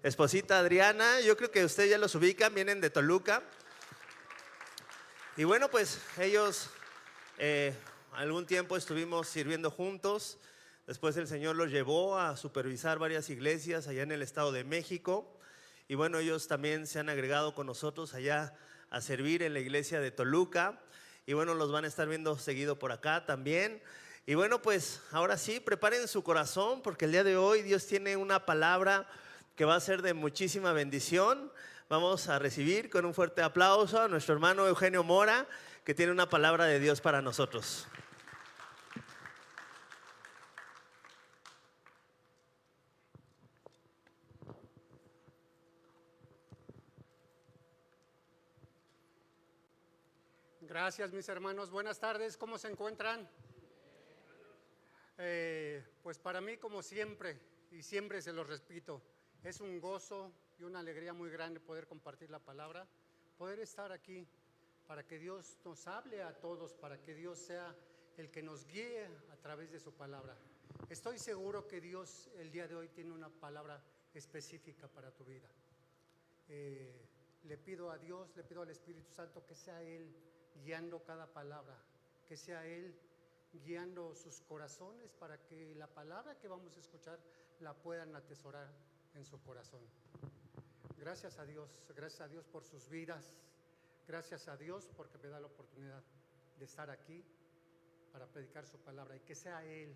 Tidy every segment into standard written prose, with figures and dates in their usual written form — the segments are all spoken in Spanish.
esposita Adriana. Yo creo que ustedes ya los ubican, vienen de Toluca. Y bueno, pues ellos algún tiempo estuvimos sirviendo juntos. Después el Señor los llevó a supervisar varias iglesias allá en el Estado de México. Y bueno, ellos también se han agregado con nosotros allá a servir en la iglesia de Toluca. Y bueno, los van a estar viendo seguido por acá también. Y bueno, pues ahora sí, preparen su corazón porque el día de hoy Dios tiene una palabra que va a ser de muchísima bendición. Vamos a recibir con un fuerte aplauso a nuestro hermano Eugenio Mora, que tiene una palabra de Dios para nosotros. Gracias, mis hermanos. Buenas tardes, ¿cómo se encuentran? Pues para mí, como siempre, y siempre se los repito, es un gozo y una alegría muy grande poder compartir la palabra, poder estar aquí para que Dios nos hable a todos, para que Dios sea el que nos guíe a través de su palabra. Estoy seguro que Dios el día de hoy tiene una palabra específica para tu vida. Le pido a Dios, le pido al Espíritu Santo que sea Él guiando cada palabra, que sea Él guiando sus corazones para que la palabra que vamos a escuchar la puedan atesorar en su corazón. Gracias a Dios por sus vidas, gracias a Dios porque me da la oportunidad de estar aquí para predicar su palabra y que sea Él,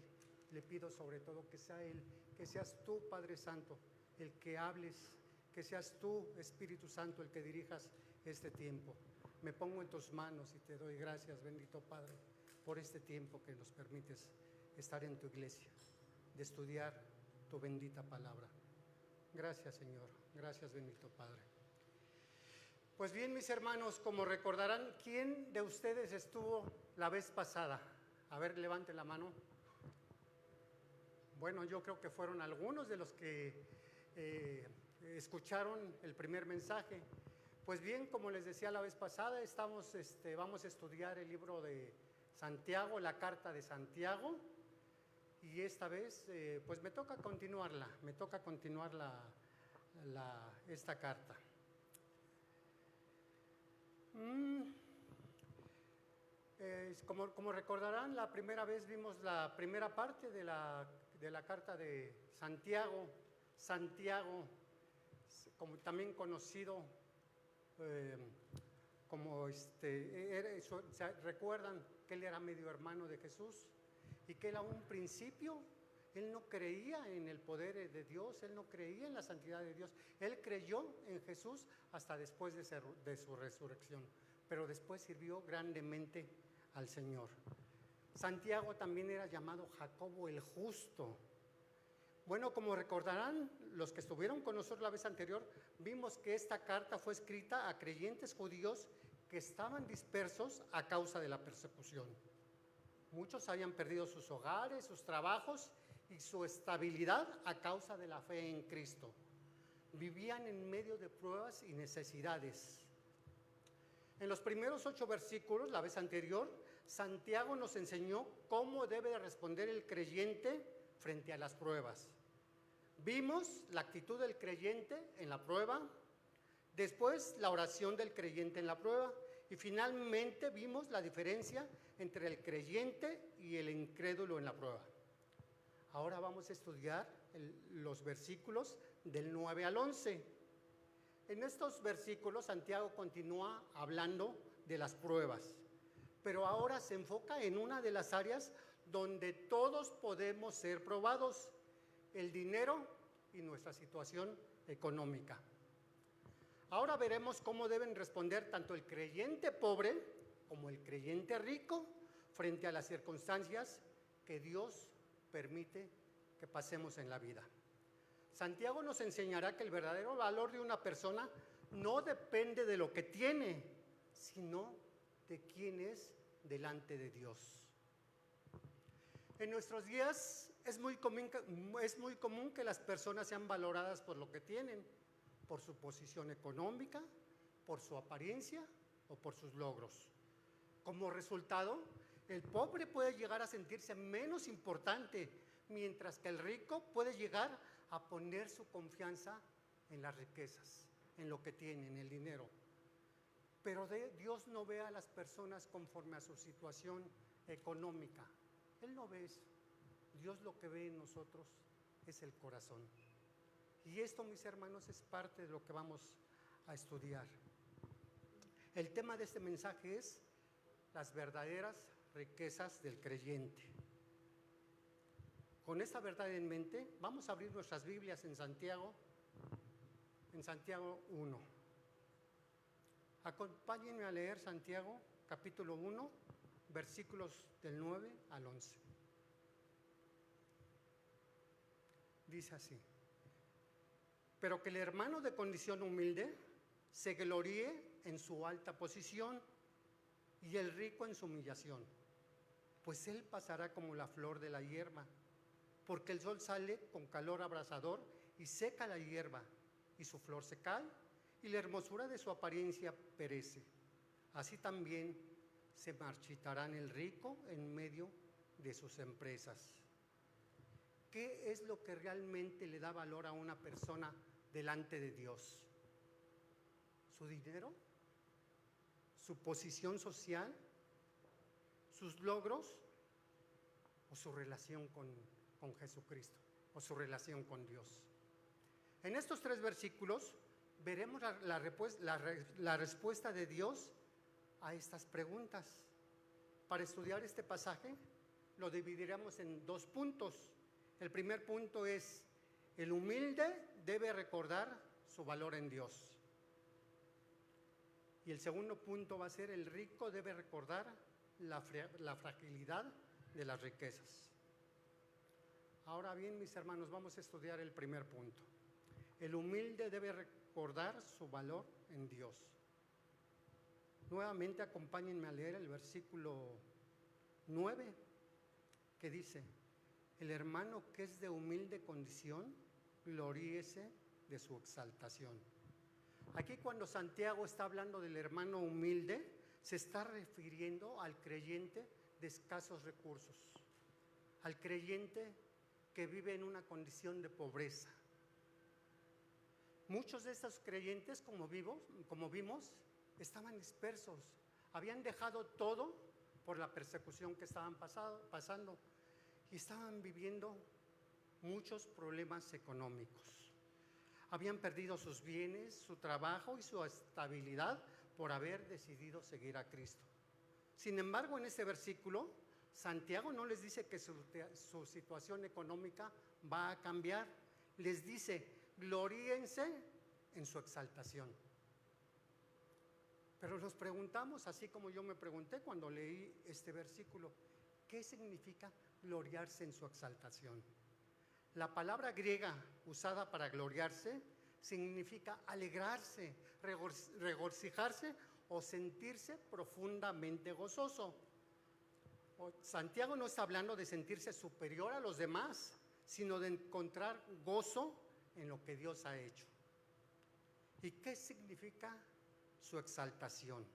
le pido sobre todo que sea Él, que seas tú, Padre Santo, el que hables, que seas tú, Espíritu Santo, el que dirijas este tiempo. Me pongo en tus manos y te doy gracias, bendito Padre, por este tiempo que nos permites estar en tu iglesia, de estudiar tu bendita palabra. Gracias, Señor. Gracias, bendito Padre. Pues bien, mis hermanos, como recordarán, ¿quién de ustedes estuvo la vez pasada? A ver, levante la mano. Bueno, yo creo que fueron algunos de los que escucharon el primer mensaje. Pues bien, como les decía la vez pasada, vamos a estudiar el libro de Santiago, la carta de Santiago, y esta vez pues me toca continuar esta carta. Como recordarán, la primera vez vimos la primera parte de la carta de Santiago. Santiago, como también conocido recuerdan que él era medio hermano de Jesús y que él a un principio él no creía en el poder de Dios, él no creía en la santidad de Dios, él creyó en Jesús hasta después de su resurrección, pero después sirvió grandemente al Señor. Santiago también era llamado Jacobo el Justo. Bueno, como recordarán, los que estuvieron con nosotros la vez anterior, vimos que esta carta fue escrita a creyentes judíos que estaban dispersos a causa de la persecución. Muchos habían perdido sus hogares, sus trabajos y su estabilidad a causa de la fe en Cristo. Vivían en medio de pruebas y necesidades. En los primeros 8 versículos, la vez anterior, Santiago nos enseñó cómo debe responder el creyente frente a las pruebas. Vimos la actitud del creyente en la prueba, después la oración del creyente en la prueba y finalmente vimos la diferencia entre el creyente y el incrédulo en la prueba. Ahora vamos a estudiar los versículos del 9 al 11. En estos versículos Santiago continúa hablando de las pruebas, pero ahora se enfoca en una de las áreas donde todos podemos ser probados: el dinero y nuestra situación económica. Ahora veremos cómo deben responder tanto el creyente pobre como el creyente rico frente a las circunstancias que Dios permite que pasemos en la vida. Santiago nos enseñará que el verdadero valor de una persona no depende de lo que tiene, sino de quién es delante de Dios. En nuestros días es muy común que las personas sean valoradas por lo que tienen, por su posición económica, por su apariencia o por sus logros. Como resultado, el pobre puede llegar a sentirse menos importante, mientras que el rico puede llegar a poner su confianza en las riquezas, en lo que tiene, en el dinero. Pero Dios no ve a las personas conforme a su situación económica. Él no ve eso. Dios lo que ve en nosotros es el corazón. Y esto, mis hermanos, es parte de lo que vamos a estudiar. El tema de este mensaje es las verdaderas riquezas del creyente. Con esta verdad en mente, vamos a abrir nuestras Biblias en Santiago 1. Acompáñenme a leer Santiago capítulo 1, versículos del 9 al 11. Dice así: pero que el hermano de condición humilde se gloríe en su alta posición y el rico en su humillación, pues él pasará como la flor de la hierba, porque el sol sale con calor abrasador y seca la hierba, y su flor se cae, y la hermosura de su apariencia perece. Así también se marchitará el rico en medio de sus empresas. ¿Qué es lo que realmente le da valor a una persona delante de Dios? ¿Su dinero? ¿Su posición social? ¿Sus logros? ¿O su relación con Jesucristo? ¿O su relación con Dios? En estos 3 versículos veremos la respuesta de Dios a estas preguntas. Para estudiar este pasaje lo dividiremos en 2 puntos. El primer punto es: el humilde debe recordar su valor en Dios. Y el segundo punto va a ser: el rico debe recordar la fragilidad de las riquezas. Ahora bien, mis hermanos, vamos a estudiar el primer punto. El humilde debe recordar su valor en Dios. Nuevamente acompáñenme a leer el versículo 9, que dice: el hermano que es de humilde condición, gloríese de su exaltación. Aquí, cuando Santiago está hablando del hermano humilde, se está refiriendo al creyente de escasos recursos, al creyente que vive en una condición de pobreza. Muchos de estos creyentes, como vimos, estaban dispersos, habían dejado todo por la persecución que estaban pasando y estaban viviendo muchos problemas económicos. Habían perdido sus bienes, su trabajo y su estabilidad por haber decidido seguir a Cristo. Sin embargo, en este versículo, Santiago no les dice que su situación económica va a cambiar. Les dice: gloríense en su exaltación. Pero nos preguntamos, así como yo me pregunté cuando leí este versículo, ¿qué significa gloriarse en su exaltación? La palabra griega usada para gloriarse significa alegrarse, regocijarse o sentirse profundamente gozoso. Santiago no está hablando de sentirse superior a los demás, sino de encontrar gozo en lo que Dios ha hecho. ¿Y qué significa su exaltación?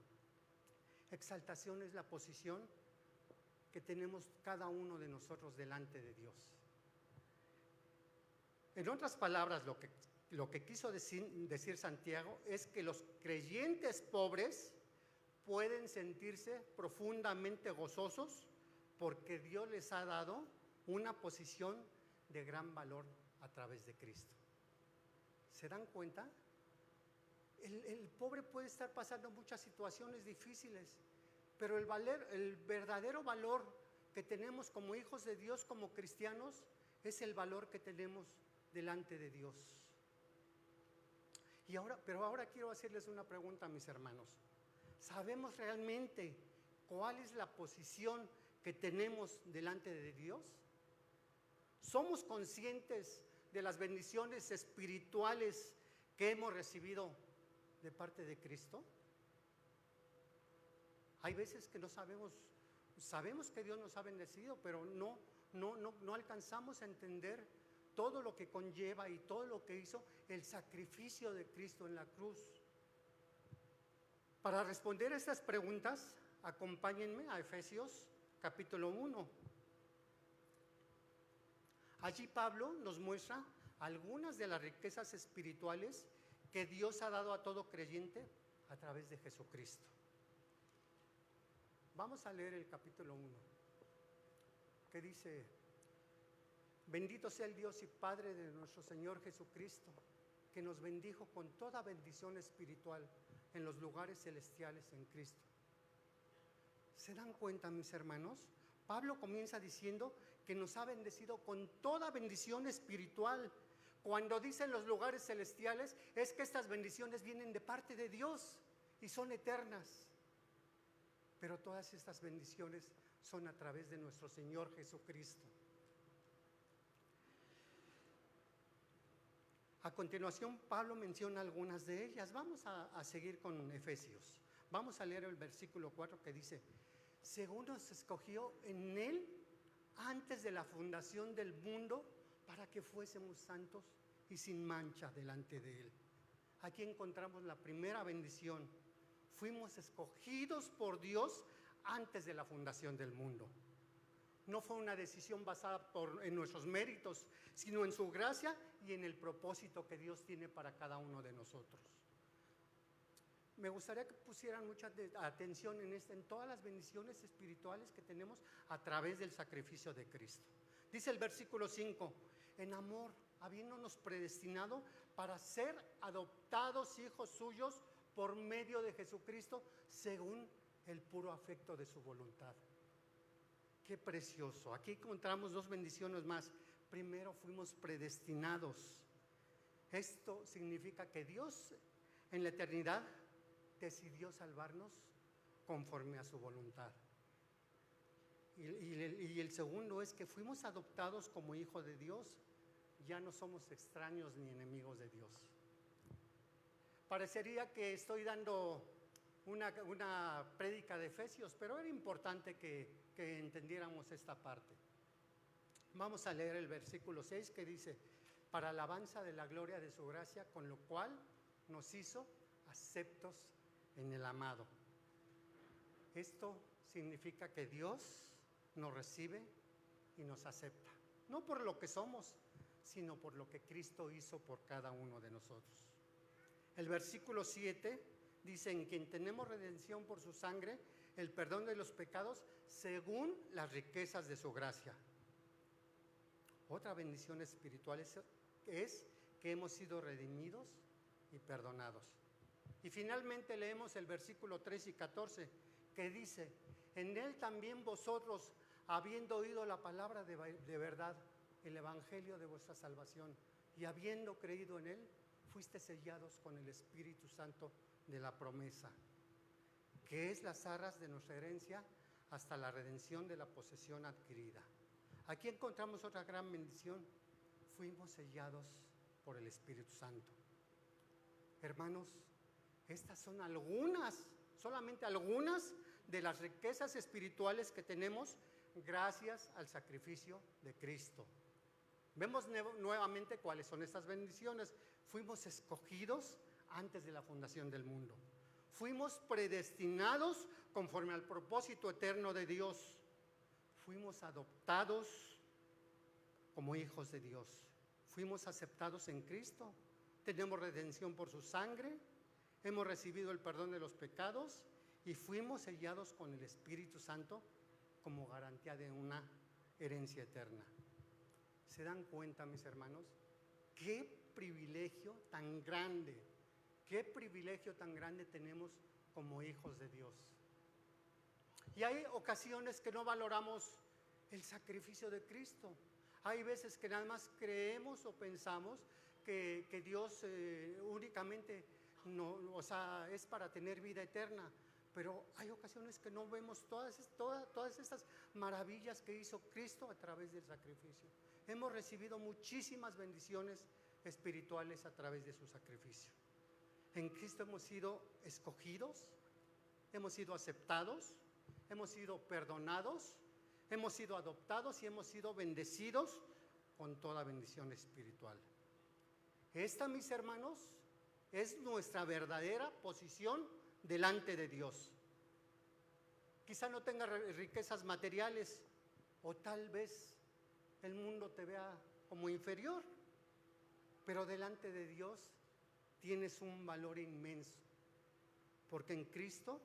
Exaltación es la posición que tenemos cada uno de nosotros delante de Dios. En otras palabras, lo que quiso decir Santiago es que los creyentes pobres pueden sentirse profundamente gozosos porque Dios les ha dado una posición de gran valor a través de Cristo. ¿Se dan cuenta? El pobre puede estar pasando muchas situaciones difíciles, pero el verdadero valor que tenemos como hijos de Dios, como cristianos, es el valor que tenemos delante de Dios. Pero ahora quiero hacerles una pregunta, mis hermanos. ¿Sabemos realmente cuál es la posición que tenemos delante de Dios? ¿Somos conscientes de las bendiciones espirituales que hemos recibido de parte de Cristo? Hay veces que no sabemos que Dios nos ha bendecido, pero no alcanzamos a entender todo lo que conlleva y todo lo que hizo el sacrificio de Cristo en la cruz. Para responder a estas preguntas, acompáñenme a Efesios capítulo 1. Allí Pablo nos muestra algunas de las riquezas espirituales que Dios ha dado a todo creyente a través de Jesucristo. Vamos a leer el capítulo 1, que dice: bendito sea el Dios y Padre de nuestro Señor Jesucristo, que nos bendijo con toda bendición espiritual en los lugares celestiales en Cristo. ¿Se dan cuenta, mis hermanos? Pablo comienza diciendo que nos ha bendecido con toda bendición espiritual. Cuando dicen los lugares celestiales, es que estas bendiciones vienen de parte de Dios y son eternas. Pero todas estas bendiciones son a través de nuestro Señor Jesucristo. A continuación, Pablo menciona algunas de ellas. Vamos a seguir con Efesios. Vamos a leer el versículo 4 que dice: según nos escogió en Él antes de la fundación del mundo, para que fuésemos santos y sin mancha delante de Él. Aquí encontramos la primera bendición. Fuimos escogidos por Dios antes de la fundación del mundo. No fue una decisión basada en nuestros méritos, sino en su gracia y en el propósito que Dios tiene para cada uno de nosotros. Me gustaría que pusieran mucha atención en todas las bendiciones espirituales que tenemos a través del sacrificio de Cristo. Dice el versículo 5: en amor, habiéndonos predestinado para ser adoptados hijos suyos por medio de Jesucristo, según el puro afecto de su voluntad. Qué precioso. Aquí encontramos dos bendiciones más. Primero, fuimos predestinados. Esto significa que Dios en la eternidad decidió salvarnos conforme a su voluntad. Y el segundo es que fuimos adoptados como hijos de Dios. Ya no somos extraños ni enemigos de Dios. Parecería que estoy dando una prédica de Efesios, pero era importante que entendiéramos esta parte. Vamos a leer el versículo 6 que dice: para alabanza de la gloria de su gracia, con lo cual nos hizo aceptos en el amado. Esto significa que Dios nos recibe y nos acepta, no por lo que somos, sino por lo que Cristo hizo por cada uno de nosotros. El versículo 7 dice: en quien tenemos redención por su sangre, el perdón de los pecados, según las riquezas de su gracia. Otra bendición espiritual es que hemos sido redimidos y perdonados. Y finalmente leemos el versículo 3 y 14 que dice: en él también vosotros, habiendo oído la palabra de verdad, el evangelio de vuestra salvación, y habiendo creído en él, fuiste sellados con el Espíritu Santo de la promesa, que es las arras de nuestra herencia hasta la redención de la posesión adquirida. Aquí encontramos otra gran bendición: fuimos sellados por el Espíritu Santo. Hermanos, estas son solamente algunas de las riquezas espirituales que tenemos gracias al sacrificio de Cristo. Vemos nuevamente cuáles son estas bendiciones. Fuimos escogidos antes de la fundación del mundo. Fuimos predestinados conforme al propósito eterno de Dios. Fuimos adoptados como hijos de Dios. Fuimos aceptados en Cristo. Tenemos redención por su sangre. Hemos recibido el perdón de los pecados y fuimos sellados con el Espíritu Santo como garantía de una herencia eterna. ¿Se dan cuenta, mis hermanos? Qué privilegio tan grande tenemos como hijos de Dios. Y hay ocasiones que no valoramos el sacrificio de Cristo. Hay veces que nada más creemos o pensamos que Dios únicamente es para tener vida eterna. Pero hay ocasiones que no vemos todas estas maravillas que hizo Cristo a través del sacrificio. Hemos recibido muchísimas bendiciones espirituales a través de su sacrificio. En Cristo hemos sido escogidos, hemos sido aceptados, hemos sido perdonados, hemos sido adoptados y hemos sido bendecidos con toda bendición espiritual. Esta, mis hermanos, es nuestra verdadera posición delante de Dios. Quizá no tenga riquezas materiales, o tal vez el mundo te vea como inferior, pero delante de Dios tienes un valor inmenso, porque en Cristo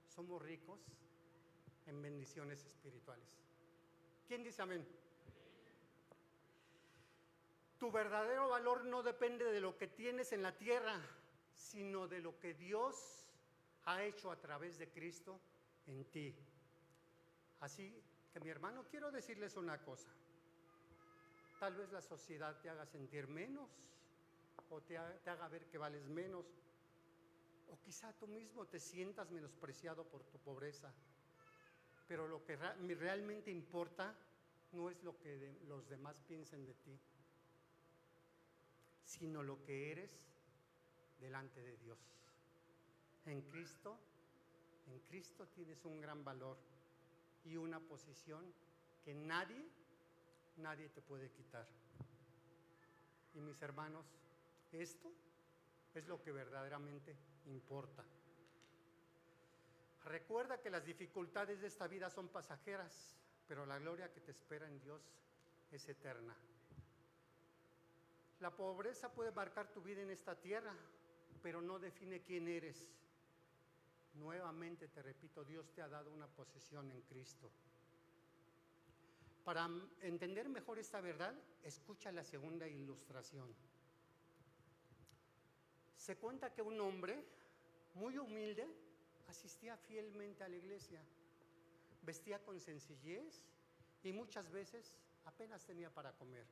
somos ricos en bendiciones espirituales. ¿Quién dice amén? Tu verdadero valor no depende de lo que tienes en la tierra, sino de lo que Dios ha hecho a través de Cristo en ti. Así que, mi hermano, quiero decirles una cosa. Tal vez la sociedad te haga sentir menos, o te haga ver que vales menos, o quizá tú mismo te sientas menospreciado por tu pobreza. Pero lo que realmente importa no es lo que los demás piensen de ti, sino lo que eres delante de Dios. En Cristo tienes un gran valor y una posición que nadie te puede quitar. Y mis hermanos, esto es lo que verdaderamente importa. Recuerda que las dificultades de esta vida son pasajeras, pero la gloria que te espera en Dios es eterna. La pobreza puede marcar tu vida en esta tierra, pero no define quién eres. Nuevamente te repito, Dios te ha dado una posición en Cristo. Para entender mejor esta verdad, escucha la segunda ilustración. Se cuenta que un hombre muy humilde asistía fielmente a la iglesia, vestía con sencillez y muchas veces apenas tenía para comer.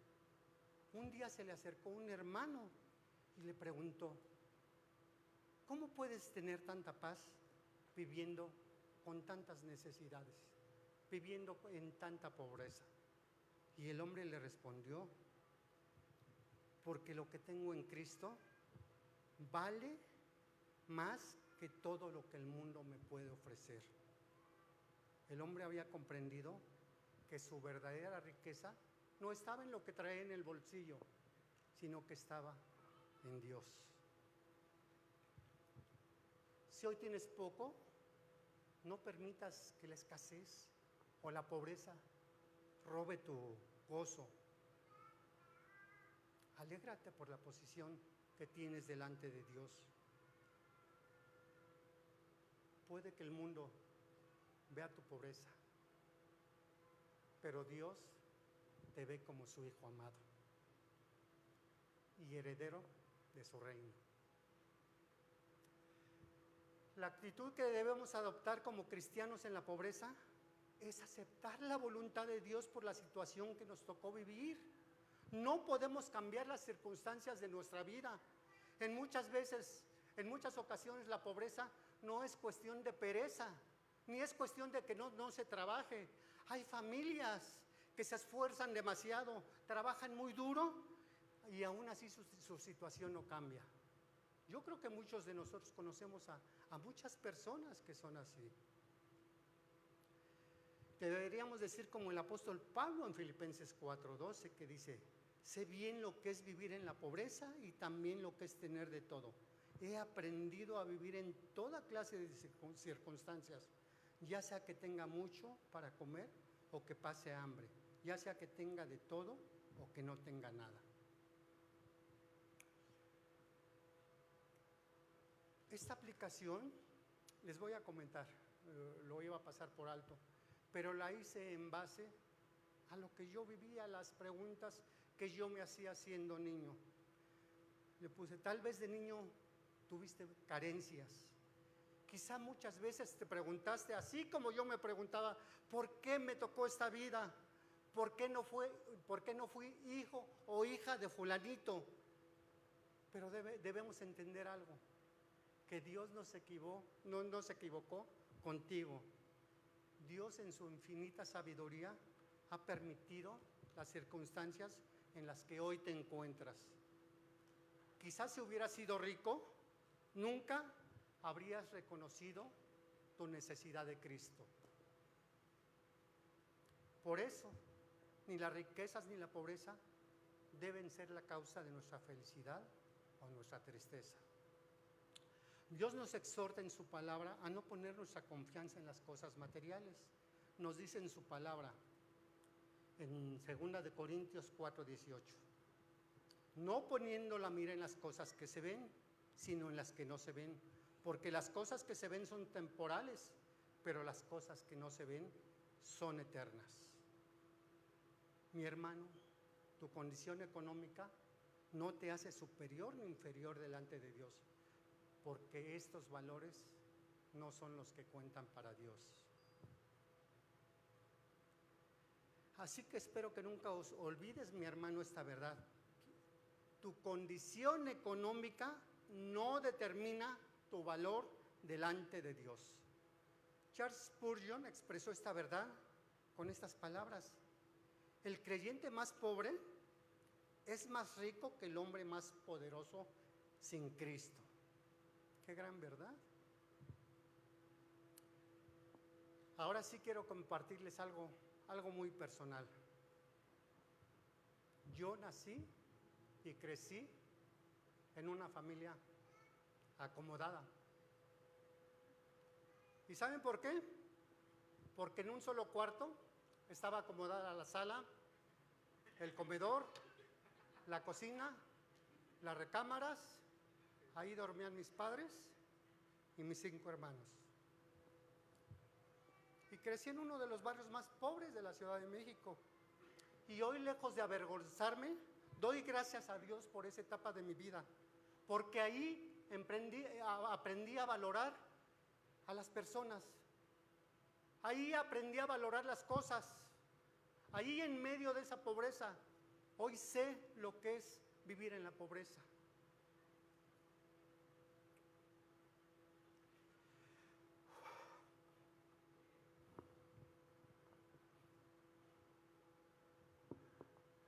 Un día se le acercó un hermano y le preguntó: ¿cómo puedes tener tanta paz viviendo con tantas necesidades, viviendo en tanta pobreza? Y el hombre le respondió: porque lo que tengo en Cristo vale más que todo lo que el mundo me puede ofrecer. El hombre había comprendido que su verdadera riqueza no estaba en lo que traía en el bolsillo, sino que estaba en Dios. Si hoy tienes poco, no permitas que la escasez o la pobreza robe tu gozo. Alégrate por la posición que tienes delante de Dios. Puede que el mundo vea tu pobreza, pero Dios te ve como su hijo amado y heredero de su reino. La actitud que debemos adoptar como cristianos en la pobreza es aceptar la voluntad de Dios por la situación que nos tocó vivir. No podemos cambiar las circunstancias de nuestra vida. En muchas ocasiones la pobreza no es cuestión de pereza, ni es cuestión de que no se trabaje. Hay familias que se esfuerzan demasiado, trabajan muy duro y aún así su situación no cambia. Yo creo que muchos de nosotros conocemos a muchas personas que son así. Deberíamos decir como el apóstol Pablo en Filipenses 4:12, que dice: sé bien lo que es vivir en la pobreza y también lo que es tener de todo. He aprendido a vivir en toda clase de circunstancias, ya sea que tenga mucho para comer o que pase hambre, ya sea que tenga de todo o que no tenga nada. Esta aplicación, les voy a comentar, lo iba a pasar por alto, pero la hice en base a lo que yo vivía, las preguntas que yo me hacía siendo niño. Le puse: tal vez de niño tuviste carencias. Quizá muchas veces te preguntaste, así como yo me preguntaba, ¿por qué me tocó esta vida? ¿Por qué no fui hijo o hija de fulanito? Pero debemos entender algo, que Dios no se equivocó contigo. Dios en su infinita sabiduría ha permitido las circunstancias en las que hoy te encuentras. Quizás si hubieras sido rico, nunca habrías reconocido tu necesidad de Cristo. Por eso, ni las riquezas ni la pobreza deben ser la causa de nuestra felicidad o nuestra tristeza. Dios nos exhorta en su palabra a no poner nuestra confianza en las cosas materiales. Nos dice en su palabra, en 2 Corintios 4:18: no poniendo la mira en las cosas que se ven, sino en las que no se ven, porque las cosas que se ven son temporales, pero las cosas que no se ven son eternas. Mi hermano, tu condición económica no te hace superior ni inferior delante de Dios, porque estos valores no son los que cuentan para Dios. Así que espero que nunca os olvides, mi hermano, esta verdad. Tu condición económica no determina tu valor delante de Dios. Charles Spurgeon expresó esta verdad con estas palabras: el creyente más pobre es más rico que el hombre más poderoso sin Cristo. Qué gran verdad. Ahora sí quiero compartirles algo muy personal. Yo nací y crecí en una familia acomodada. ¿Y saben por qué? Porque en un solo cuarto estaba acomodada la sala, el comedor, la cocina, las recámaras. Ahí dormían mis padres y mis 5 hermanos. Y crecí en uno de los barrios más pobres de la Ciudad de México. Y hoy, lejos de avergonzarme, doy gracias a Dios por esa etapa de mi vida, porque ahí aprendí a valorar a las personas. Ahí aprendí a valorar las cosas. Ahí, en medio de esa pobreza, hoy sé lo que es vivir en la pobreza.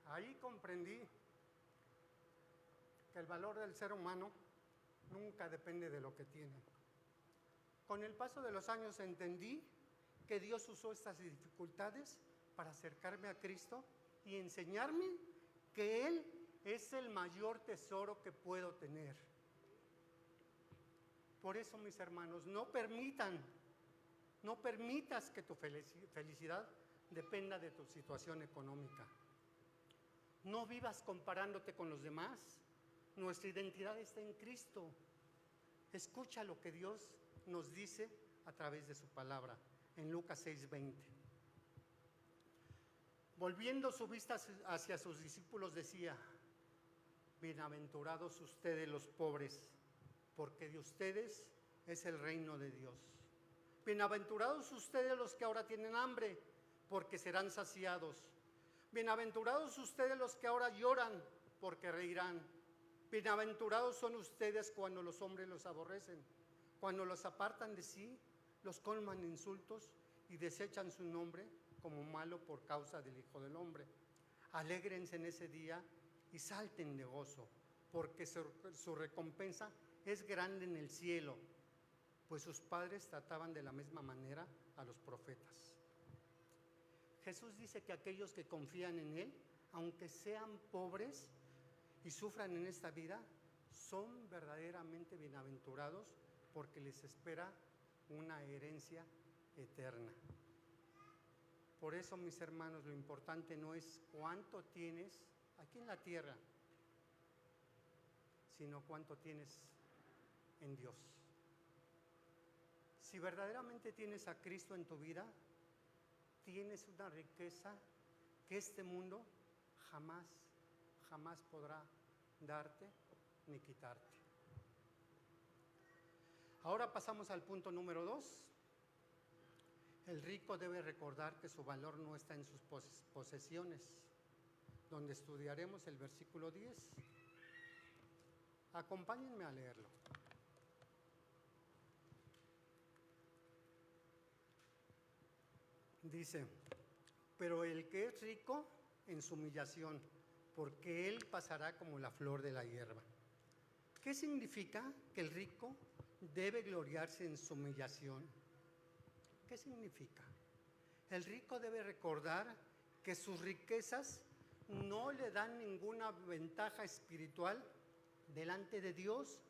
Ahí comprendí que el valor del ser humano nunca depende de lo que tiene. Con el paso de los años entendí que Dios usó estas dificultades para acercarme a Cristo y enseñarme que Él es el mayor tesoro que puedo tener. Por eso, mis hermanos, no permitas que tu felicidad dependa de tu situación económica. No vivas comparándote con los demás. Nuestra identidad está en Cristo. Escucha lo que Dios nos dice a través de su palabra en Lucas 6:20. Volviendo su vista hacia sus discípulos, decía: bienaventurados ustedes los pobres, porque de ustedes es el reino de Dios. Bienaventurados ustedes los que ahora tienen hambre, porque serán saciados. Bienaventurados ustedes los que ahora lloran, porque reirán. Bienaventurados son ustedes cuando los hombres los aborrecen, cuando los apartan de sí, los colman de insultos y desechan su nombre como malo por causa del Hijo del Hombre. Alégrense en ese día y salten de gozo, porque su recompensa es grande en el cielo, pues sus padres trataban de la misma manera a los profetas. Jesús dice que aquellos que confían en Él, aunque sean pobres y sufran en esta vida, son verdaderamente bienaventurados, porque les espera una herencia eterna. Por eso, mis hermanos, lo importante no es cuánto tienes aquí en la tierra, sino cuánto tienes en Dios. Si verdaderamente tienes a Cristo en tu vida, tienes una riqueza que este mundo jamás podrá darte ni quitarte. Ahora pasamos al punto número 2. El rico debe recordar que su valor no está en sus posesiones, donde estudiaremos el versículo 10. Acompáñenme a leerlo. Dice: pero el que es rico en su humillación, porque él pasará como la flor de la hierba. ¿Qué significa que el rico debe gloriarse en su humillación? ¿Qué significa? El rico debe recordar que sus riquezas no le dan ninguna ventaja espiritual delante de Dios.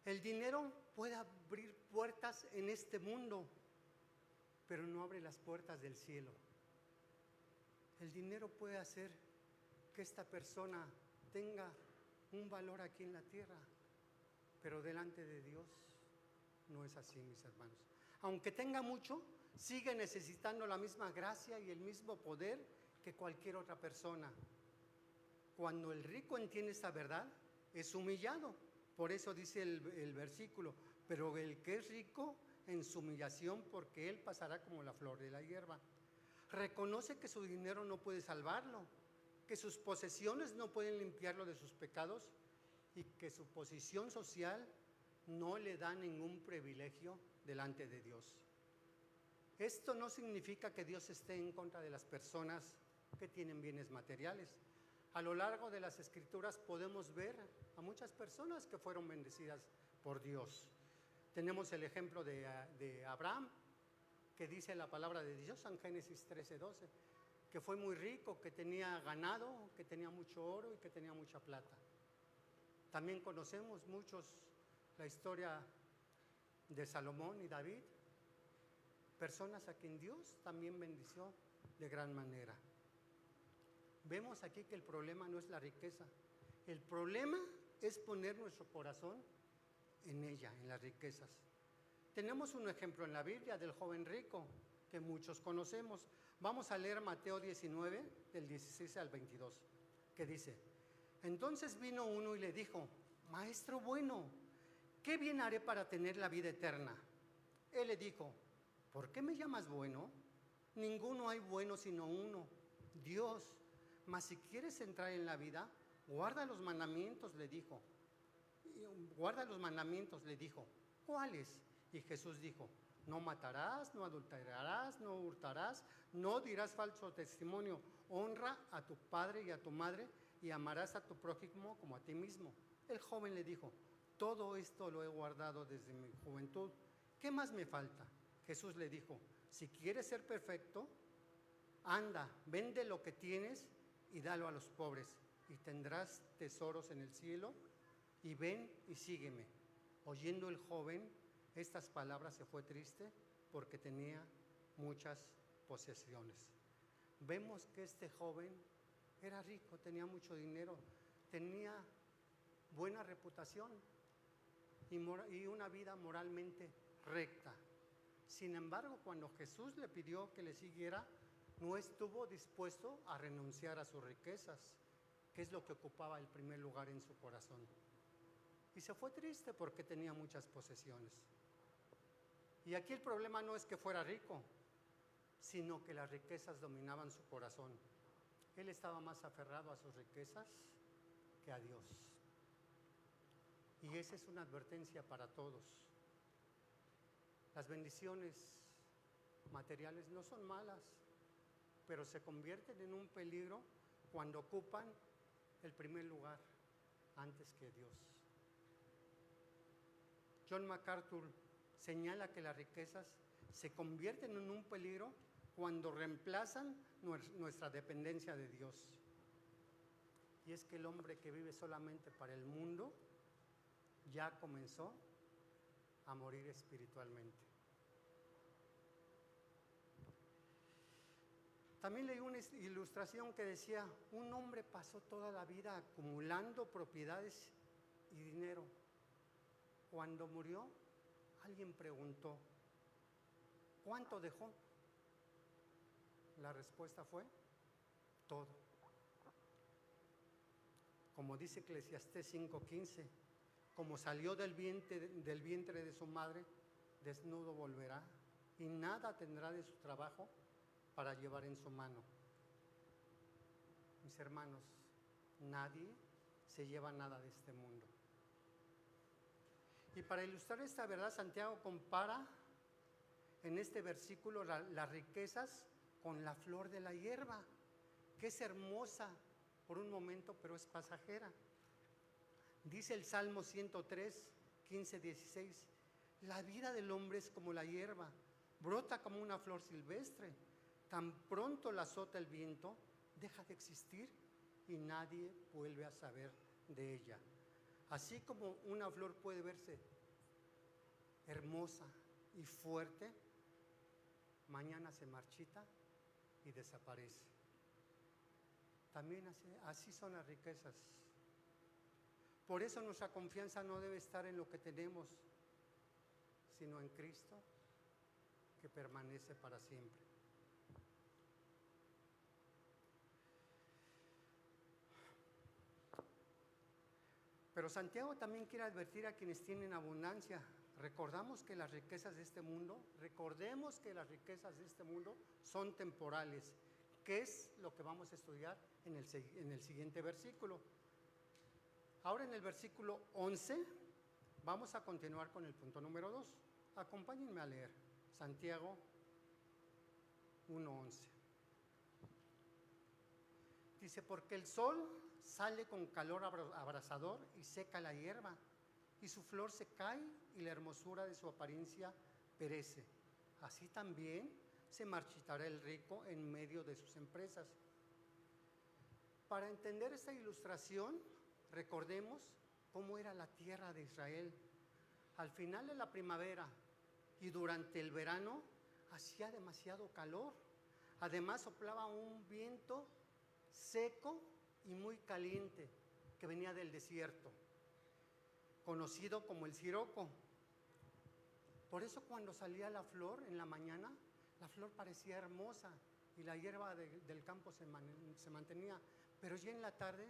El dinero puede abrir puertas en este mundo, pero no abre las puertas del cielo. El dinero puede hacer que esta persona tenga un valor aquí en la tierra, pero delante de Dios no es así, mis hermanos. Aunque tenga mucho, sigue necesitando la misma gracia y el mismo poder que cualquier otra persona. Cuando el rico entiende esta verdad, es humillado. Por eso dice el versículo, pero el que es rico en su humillación, porque él pasará como la flor de la hierba. Reconoce que su dinero no puede salvarlo, que sus posesiones no pueden limpiarlo de sus pecados y que su posición social no le da ningún privilegio delante de Dios. Esto no significa que Dios esté en contra de las personas que tienen bienes materiales. A lo largo de las Escrituras podemos ver a muchas personas que fueron bendecidas por Dios. Tenemos el ejemplo de Abraham, que dice la palabra de Dios en Génesis 13:12, que fue muy rico, que tenía ganado, que tenía mucho oro y que tenía mucha plata. También conocemos muchos la historia de Salomón y David, personas a quien Dios también bendició de gran manera. Vemos aquí que el problema no es la riqueza, el problema es poner nuestro corazón en ella, en las riquezas. Tenemos un ejemplo en la Biblia del joven rico que muchos conocemos. Vamos a leer Mateo 19, del 16 al 22, que dice: entonces vino uno y le dijo: Maestro bueno, ¿qué bien haré para tener la vida eterna? Él le dijo: ¿por qué me llamas bueno? Ninguno hay bueno sino uno, Dios. Mas si quieres entrar en la vida, guarda los mandamientos, le dijo. Guarda los mandamientos, le dijo. ¿Cuáles? Y Jesús dijo: no matarás, no adulterarás, no hurtarás, no dirás falso testimonio, honra a tu padre y a tu madre, y amarás a tu prójimo como a ti mismo. El joven le dijo: todo esto lo he guardado desde mi juventud, ¿qué más me falta? Jesús le dijo: si quieres ser perfecto, anda, vende lo que tienes y dalo a los pobres, y tendrás tesoros en el cielo, y ven y sígueme. Oyendo el joven estas palabras, se fue triste porque tenía muchas posesiones. Vemos que este joven era rico, tenía mucho dinero, tenía buena reputación y una vida moralmente recta. Sin embargo, cuando Jesús le pidió que le siguiera, no estuvo dispuesto a renunciar a sus riquezas, que es lo que ocupaba el primer lugar en su corazón. Y se fue triste porque tenía muchas posesiones. Y aquí el problema no es que fuera rico, sino que las riquezas dominaban su corazón. Él estaba más aferrado a sus riquezas que a Dios. Y esa es una advertencia para todos. Las bendiciones materiales no son malas, pero se convierten en un peligro cuando ocupan el primer lugar antes que Dios. John MacArthur señala que las riquezas se convierten en un peligro cuando reemplazan nuestra dependencia de Dios. Y es que el hombre que vive solamente para el mundo ya comenzó a morir espiritualmente. También leí una ilustración que decía: un hombre pasó toda la vida acumulando propiedades y dinero. Cuando murió, alguien preguntó: ¿cuánto dejó? La respuesta fue: todo. Como dice Eclesiastés 5:15, como salió del vientre de su madre, desnudo volverá, y nada tendrá de su trabajo para llevar en su mano. Mis hermanos, nadie se lleva nada de este mundo. Y para ilustrar esta verdad, Santiago compara en este versículo las riquezas con la flor de la hierba, que es hermosa por un momento, pero es pasajera. Dice el Salmo 103, 15, 16: la vida del hombre es como la hierba, brota como una flor silvestre. Tan pronto la azota el viento, deja de existir y nadie vuelve a saber de ella. Así como una flor puede verse hermosa y fuerte, mañana se marchita y desaparece. También así son las riquezas. Por eso nuestra confianza no debe estar en lo que tenemos, sino en Cristo, que permanece para siempre. Pero Santiago también quiere advertir a quienes tienen abundancia. Recordemos que las riquezas de este mundo son temporales, que es lo que vamos a estudiar en el siguiente versículo. Ahora en el versículo 11 vamos a continuar con el punto número 2. Acompáñenme a leer Santiago 1:11. Dice, porque el sol sale con calor abrasador y seca la hierba, y su flor se cae y la hermosura de su apariencia perece. Así también se marchitará el rico en medio de sus empresas. Para entender esta ilustración, recordemos cómo era la tierra de Israel. Al final de la primavera y durante el verano hacía demasiado calor. Además soplaba un viento seco y muy caliente que venía del desierto, conocido como el siroco. Por eso cuando salía la flor en la mañana, la flor parecía hermosa y la hierba del campo se mantenía, pero ya en la tarde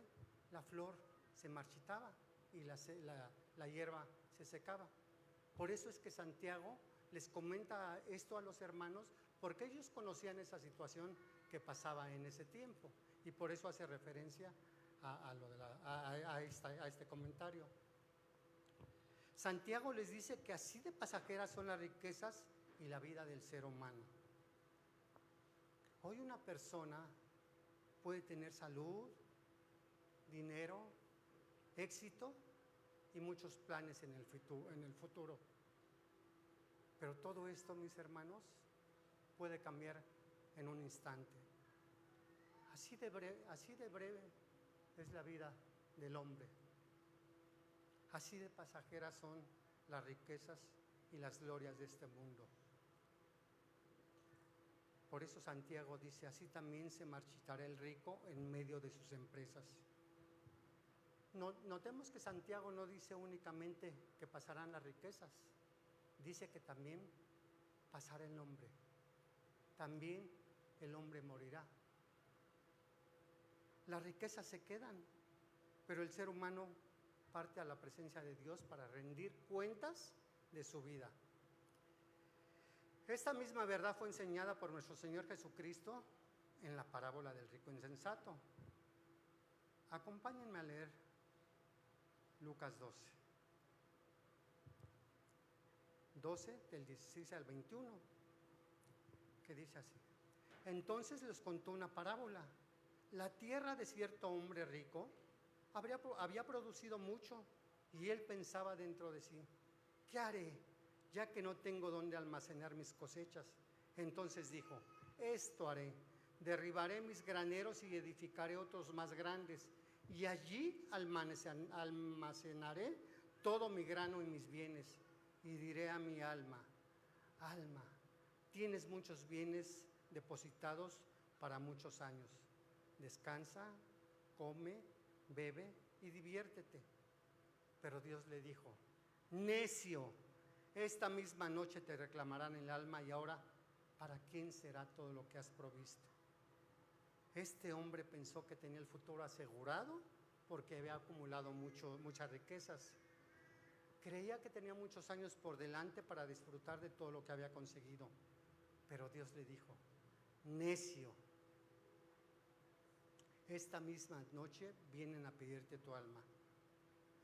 la flor se marchitaba y la hierba se secaba. Por eso es que Santiago les comenta esto a los hermanos, porque ellos conocían esa situación que pasaba en ese tiempo, y por eso hace referencia a este comentario. Santiago les dice que así de pasajeras son las riquezas y la vida del ser humano. Hoy una persona puede tener salud, dinero, éxito y muchos planes en el futuro. Pero todo esto, mis hermanos, puede cambiar en un instante. Así de breve es la vida del hombre. Así de pasajeras son las riquezas y las glorias de este mundo. Por eso Santiago dice, así también se marchitará el rico en medio de sus empresas. Notemos que Santiago no dice únicamente que pasarán las riquezas, dice que también pasará el hombre. También el hombre morirá. Las riquezas se quedan, pero el ser humano parte a la presencia de Dios para rendir cuentas de su vida. Esta misma verdad fue enseñada por nuestro Señor Jesucristo en la parábola del rico insensato. Acompáñenme a leer Lucas 12 del 16 al 21, que dice así. Entonces les contó una parábola. La tierra de cierto hombre rico había producido mucho, y él pensaba dentro de sí, ¿qué haré, ya que no tengo dónde almacenar mis cosechas? Entonces dijo, esto haré, derribaré mis graneros y edificaré otros más grandes, y allí almacenaré todo mi grano y mis bienes, y diré a mi alma, alma, tienes muchos bienes depositados para muchos años, descansa, come, bebe y diviértete. Pero Dios le dijo, necio, esta misma noche te reclamarán el alma, y ahora, ¿para quién será todo lo que has provisto? Este hombre pensó que tenía el futuro asegurado porque había acumulado muchas riquezas. Creía que tenía muchos años por delante para disfrutar de todo lo que había conseguido. Pero Dios le dijo, necio, esta misma noche vienen a pedirte tu alma.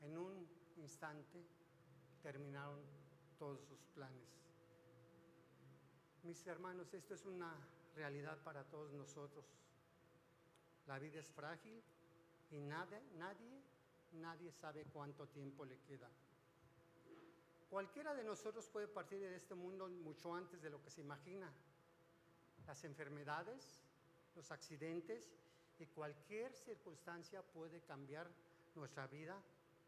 En un instante terminaron todos sus planes. Mis hermanos, esto es una realidad para todos nosotros. La vida es frágil y nadie sabe cuánto tiempo le queda. Cualquiera de nosotros puede partir de este mundo mucho antes de lo que se imagina. Las enfermedades, los accidentes y cualquier circunstancia puede cambiar nuestra vida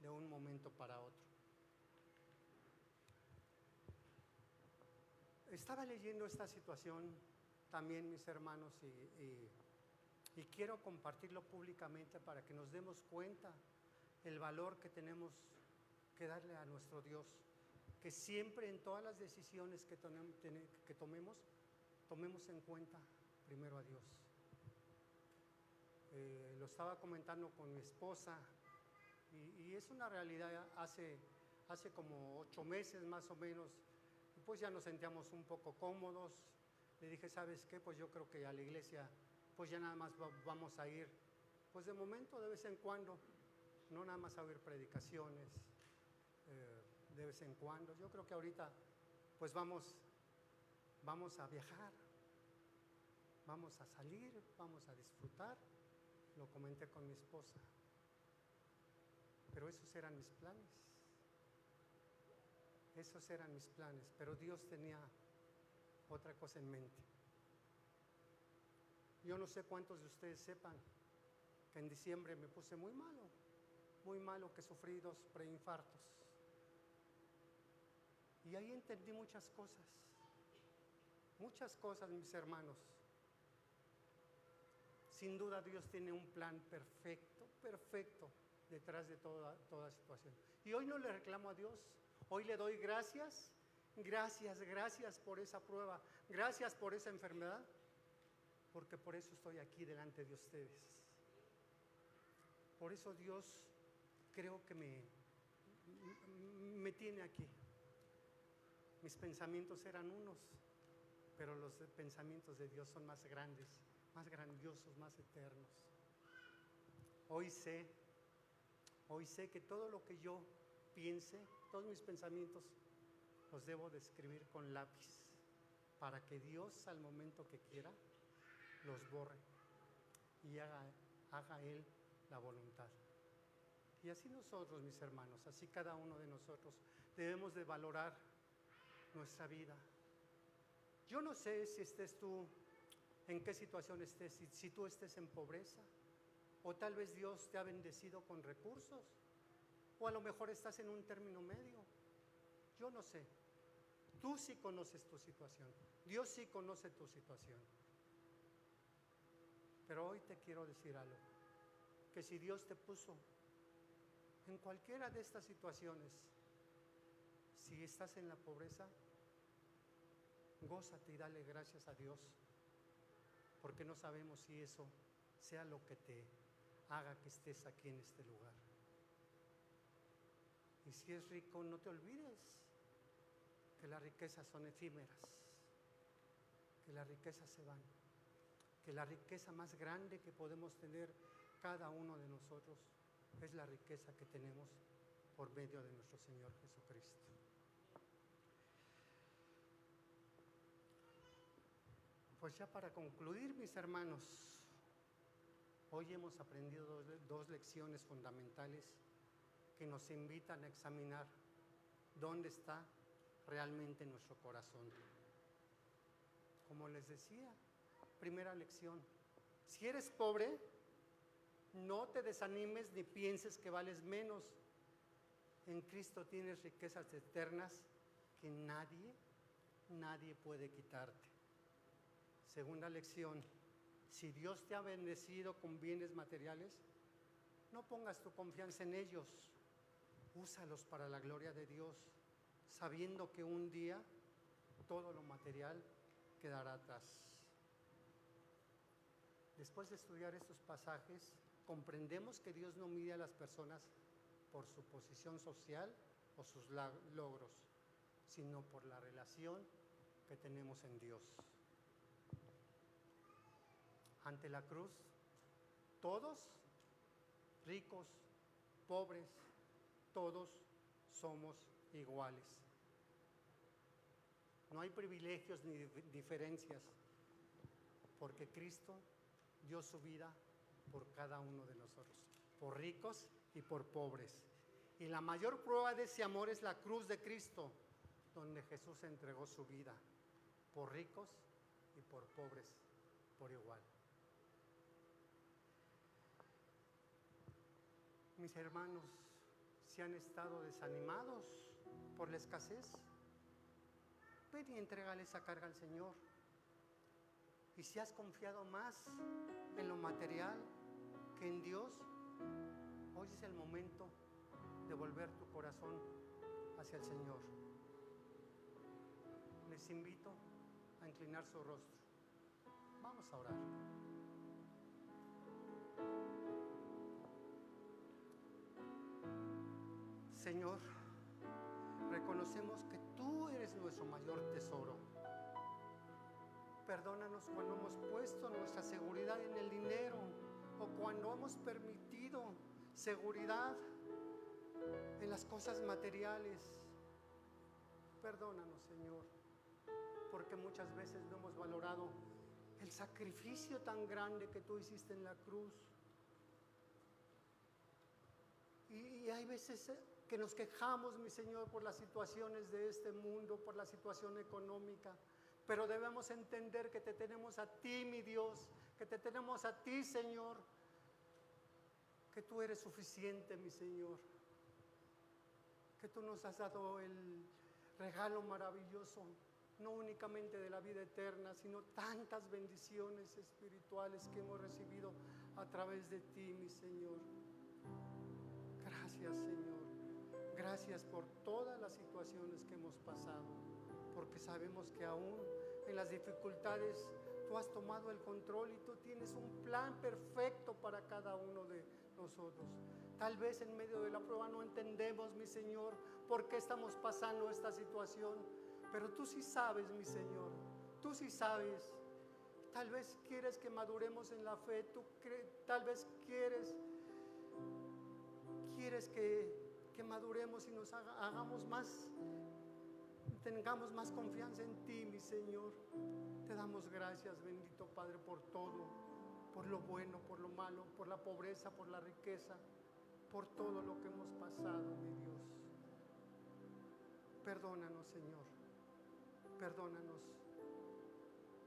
de un momento para otro. Estaba leyendo esta situación también, mis hermanos, y quiero compartirlo públicamente para que nos demos cuenta el valor que tenemos que darle a nuestro Dios, que siempre en todas las decisiones que tomemos en cuenta primero a Dios. Lo estaba comentando con mi esposa y es una realidad. Hace como 8 meses más o menos, pues ya nos sentíamos un poco cómodos. Le dije, ¿sabes qué? Pues yo creo que a la iglesia pues ya nada más vamos a ir, pues de momento, de vez en cuando, no nada más a oír predicaciones, de vez en cuando. Yo creo que ahorita pues vamos a viajar, vamos a salir, vamos a disfrutar. Lo comenté con mi esposa, pero esos eran mis planes. Esos eran mis planes, pero Dios tenía otra cosa en mente. Yo no sé cuántos de ustedes sepan que en diciembre me puse muy malo, que sufrí 2 preinfartos. Y ahí entendí muchas cosas, mis hermanos. Sin duda Dios tiene un plan perfecto detrás de toda situación. Y hoy no le reclamo a Dios, hoy le doy gracias por esa prueba, gracias por esa enfermedad, porque por eso estoy aquí delante de ustedes. Por eso Dios creo que me tiene aquí. Mis pensamientos eran unos, pero los pensamientos de Dios son más grandes, más grandiosos, más eternos. Hoy sé que todo lo que yo piense, todos mis pensamientos, los debo de escribir con lápiz, para que Dios al momento que quiera los borre y haga Él la voluntad. Y así nosotros, mis hermanos, así cada uno de nosotros debemos de valorar nuestra vida. Yo no sé si estés tú, en qué situación estés, si tú estés en pobreza, o tal vez Dios te ha bendecido con recursos, o a lo mejor estás en un término medio. Yo no sé. Tú sí conoces tu situación. Dios sí conoce tu situación. Pero hoy te quiero decir algo, que si Dios te puso en cualquiera de estas situaciones, si estás en la pobreza, gózate y dale gracias a Dios, porque no sabemos si eso sea lo que te haga que estés aquí en este lugar. Y si es rico, no te olvides que las riquezas son efímeras, que las riquezas se van, que la riqueza más grande que podemos tener cada uno de nosotros es la riqueza que tenemos por medio de nuestro Señor Jesucristo. Pues ya para concluir, mis hermanos, hoy hemos aprendido 2 lecciones fundamentales que nos invitan a examinar dónde está realmente nuestro corazón. Como les decía, primera lección: si eres pobre, no te desanimes ni pienses que vales menos. En Cristo tienes riquezas eternas que nadie puede quitarte. Segunda lección: si Dios te ha bendecido con bienes materiales, no pongas tu confianza en ellos. Úsalos para la gloria de Dios, sabiendo que un día todo lo material quedará atrás. Después de estudiar estos pasajes, comprendemos que Dios no mide a las personas por su posición social o sus logros, sino por la relación que tenemos en Dios. Ante la cruz, todos, ricos, pobres, todos somos iguales. No hay privilegios ni diferencias, porque Cristo dio su vida por cada uno de nosotros, por ricos y por pobres. Y la mayor prueba de ese amor es la cruz de Cristo, donde Jesús entregó su vida por ricos y por pobres por igual. Mis hermanos, si han estado desanimados por la escasez, ven y entrégale esa carga al Señor. Y si has confiado más en lo material que en Dios, Hoy es el momento de volver tu corazón hacia el Señor. Les invito a inclinar su rostro. Vamos a orar. Señor, reconocemos que tú eres nuestro mayor tesoro. Perdónanos cuando hemos puesto nuestra seguridad en el dinero o cuando hemos permitido seguridad en las cosas materiales. Perdónanos, Señor, porque muchas veces no hemos valorado el sacrificio tan grande que tú hiciste en la cruz. Y hay veces que nos quejamos, mi Señor, por las situaciones de este mundo, por la situación económica, pero debemos entender que te tenemos a ti, mi Dios, que te tenemos a ti, Señor, que tú eres suficiente, mi Señor, que tú nos has dado el regalo maravilloso, no únicamente de la vida eterna, sino tantas bendiciones espirituales que hemos recibido a través de ti, mi Señor. Gracias, Señor. Gracias por todas las situaciones que hemos pasado, porque sabemos que aún en las dificultades tú has tomado el control y tú tienes un plan perfecto para cada uno de nosotros. Tal vez en medio de la prueba no entendemos, mi Señor, por qué estamos pasando esta situación, pero tú sí sabes, mi Señor, tú sí sabes. Tal vez quieres que maduremos en la fe, tal vez quieres que maduremos y nos hagamos más, tengamos más confianza en ti, mi Señor. Te damos gracias, bendito Padre, por todo, por lo bueno, por lo malo, por la pobreza, por la riqueza, por todo lo que hemos pasado, mi Dios. Perdónanos, Señor, perdónanos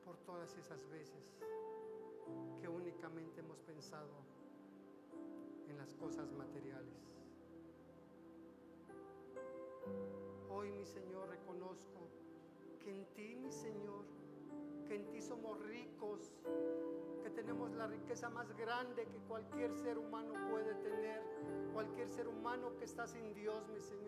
por todas esas veces que únicamente hemos pensado en las cosas materiales. Hoy, mi Señor, reconozco que en ti, mi Señor, que en ti somos ricos, que tenemos la riqueza más grande que cualquier ser humano puede tener, cualquier ser humano que está sin Dios, mi Señor.